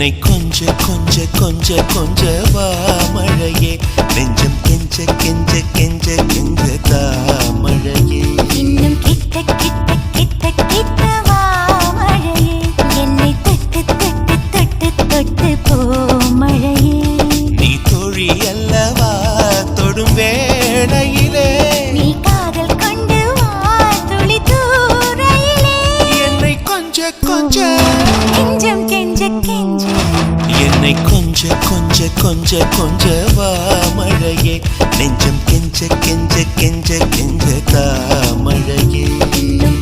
என்னை கொஞ்ச கொஞ்ச கொஞ்ச கொஞ்ச வா மழையே நெஞ்சம் கெஞ்ச கெஞ்ச கெஞ்ச கெஞ்ச தா மழையே இன்னும் கிட்ட கிட்ட கிட்ட கிட்ட வா மழையே என்னை தொட்டு தொட்டு தொட்டு தொட்டு போ மழையே நீ தோழி அல்லவா தொடும் வேளையிலே நீ காதல் கொண்டு வா துளி தூரையிலே என்னை கொஞ்ச கொஞ்ச கெஞ்சம் கெஞ்ச கெஞ்ச என்னை கொஞ்ச கொஞ்ச கொஞ்ச கொஞ்ச வா மழையே நெஞ்சம் கெஞ்ச கெஞ்ச கெஞ்ச கெஞ்ச தா மழையே இன்னும்